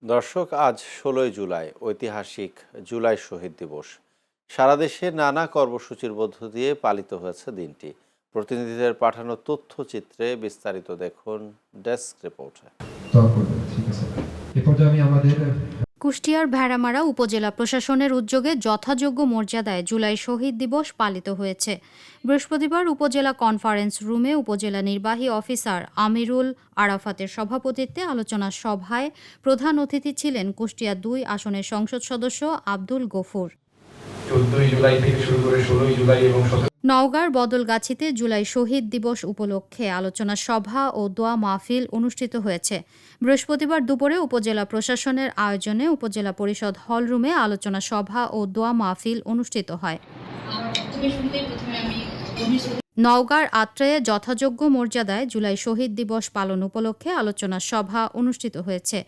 দর্শক, আজ ১৬ই জুলাই, ঐতিহাসিক জুলাই শহীদ দিবস। সারা দেশে নানা কর্মসূচির মধ্য দিয়ে পালিত হয়েছে দিনটি। প্রতিনিধিদের পাঠানো তথ্যচিত্রে বিস্তারিত দেখুন ডেস্ক রিপোর্টে। কুষ্টিয়ার ভেড়ামারা উপজেলা প্রশাসনের উদ্যোগে যথাযোগ্য মর্যাদায় জুলাই শহীদ দিবস পালিত হয়েছে। বৃহস্পতিবার উপজেলা কনফারেন্স রুমে উপজেলা নির্বাহী অফিসার আমিরুল আরাফাতের সভাপতিত্বে আলোচনা সভায় প্রধান অতিথি ছিলেন কুষ্টিয়া ২ আসনের সংসদ সদস্য আব্দুল গফুর। 14 জুলাই থেকে শুরু করে 16 জুলাই এবং নওগাঁর বদলগাছিতে জুলাই শহীদ দিবস উপলক্ষে আলোচনা সভা ও দোয়া মাহফিল অনুষ্ঠিত হয়েছে। বৃহস্পতিবার দুপুরে উপজেলা প্রশাসনের আয়োজনে উপজেলা পরিষদ হলরুমে আলোচনা সভা ও দোয়া মাহফিল অনুষ্ঠিত হয়। নওগাঁর আত্রায়ে যথাযোগ্য মর্যাদায় জুলাই শহীদ দিবস পালন উপলক্ষে আলোচনা সভা অনুষ্ঠিত হয়েছে।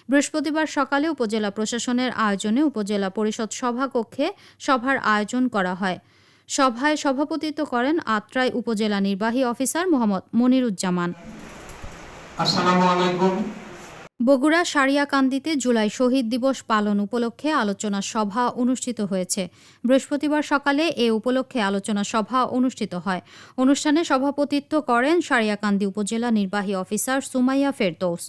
বৃহস্পতিবার সকালে উপজেলা প্রশাসনের আয়োজনে উপজেলা পরিষদ সভাকক্ষে সভার আয়োজন করা হয়। সভায় সভাপতিত্ব করেন আত্রাই উপজেলা নির্বাহী অফিসার মোহাম্মদ মনিরুজ্জামান। আসসালামু আলাইকুম। বগুড়া সারিয়াকান্দিতে জুলাই শহীদ দিবস পালন উপলক্ষে আলোচনা সভা অনুষ্ঠিত হয়েছে। বৃহস্পতিবার সকালে এ উপলক্ষে আলোচনা সভা অনুষ্ঠিত হয়। অনুষ্ঠানে সভাপতিত্ব করেন সারিয়াকান্দি উপজেলা নির্বাহী অফিসার সুমাইয়া ফেরদৌস।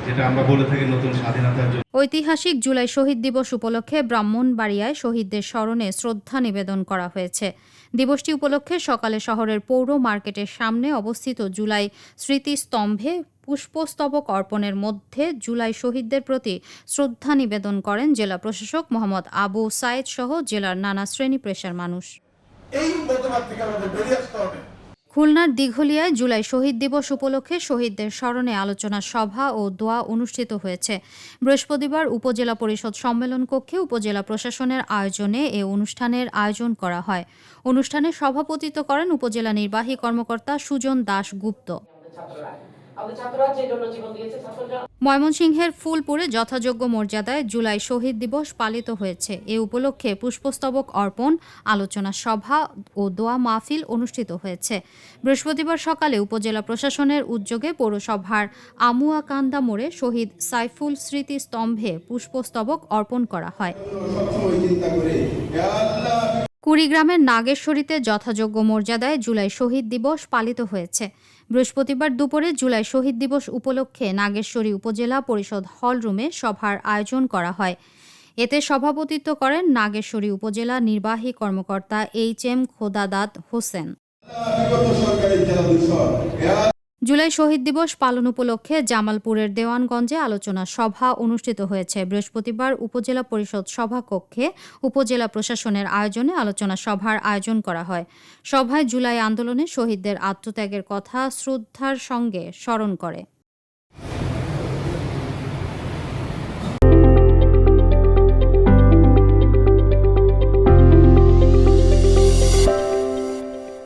যেটা আমরা বলে থাকি নতুন স্বাধীনতার জন্য ঐতিহাসিক জুলাই শহীদ দিবস উপলক্ষে ব্রাহ্মণবাড়িয়ায় শহীদদের স্মরণে শ্রদ্ধা নিবেদন করা হয়েছে। দিবসটি উপলক্ষে সকালে শহরের পৌর মার্কেটের সামনে অবস্থিত জুলাই স্মৃতিস্তম্ভে পুষ্পস্তবক অর্পণের মধ্যে জুলাই শহীদদের প্রতি শ্রদ্ধা নিবেদন করেন জেলা প্রশাসক মোহাম্মদ আবু সায়েদ সহ জেলার নানা শ্রেণী পেশার মানুষ। খুলনার দিঘলিয়ায় জুলাই শহীদ দিবস উপলক্ষে শহীদদের স্মরণে আলোচনা সভা ও দোয়া অনুষ্ঠিত হয়েছে। বৃহস্পতিবার উপজেলা পরিষদ সম্মেলন কক্ষে উপজেলা প্রশাসনের আয়োজনে এ অনুষ্ঠানের আয়োজন করা হয়। অনুষ্ঠানে সভাপতিত্ব করেন উপজেলা নির্বাহী কর্মকর্তা সুজন দাশগুপ্ত। ময়মনসিংহের ফুলপুরে যথাযোগ্য মর্যাদায় জুলাই শহীদ দিবস পালিত হয়েছে। এ উপলক্ষে পুষ্পস্তবক অর্পণ, আলোচনা সভা ও দোয়া মাহফিল অনুষ্ঠিত হয়েছে। বৃহস্পতিবার সকালে উপজেলা প্রশাসনের উদ্যোগে পৌরসভার আমুয়াকান্দা মোড়ে শহীদ সাইফুল স্মৃতি স্তম্ভে পুষ্পস্তবক অর্পণ করা হয়। কুড়িগ্রামের নাগেশ্বরীতে যথাযোগ্য মর্যাদায় জুলাই শহীদ দিবস পালিত হয়েছে। বৃহস্পতিবার দুপুরে জুলাই শহীদ দিবস উপলক্ষে নাগেশ্বরী উপজেলা পরিষদ হলরুমে সভার আয়োজন করা হয়। এতে সভাপতিত্ব করেন নাগেশ্বরী উপজেলা নির্বাহী কর্মকর্তা HM খোদাদাদ হোসেন। জুলাই শহীদ দিবস পালন উপলক্ষে জামালপুরের দেওয়ানগঞ্জে আলোচনা সভা অনুষ্ঠিত হয়েছে। বৃহস্পতিবার উপজেলা পরিষদ সভাকক্ষে উপজেলা প্রশাসনের আয়োজনে আলোচনা সভার আয়োজন করা হয়। সভায় জুলাই আন্দোলনে শহীদদের আত্মত্যাগের কথা শ্রদ্ধার সঙ্গে স্মরণ করে।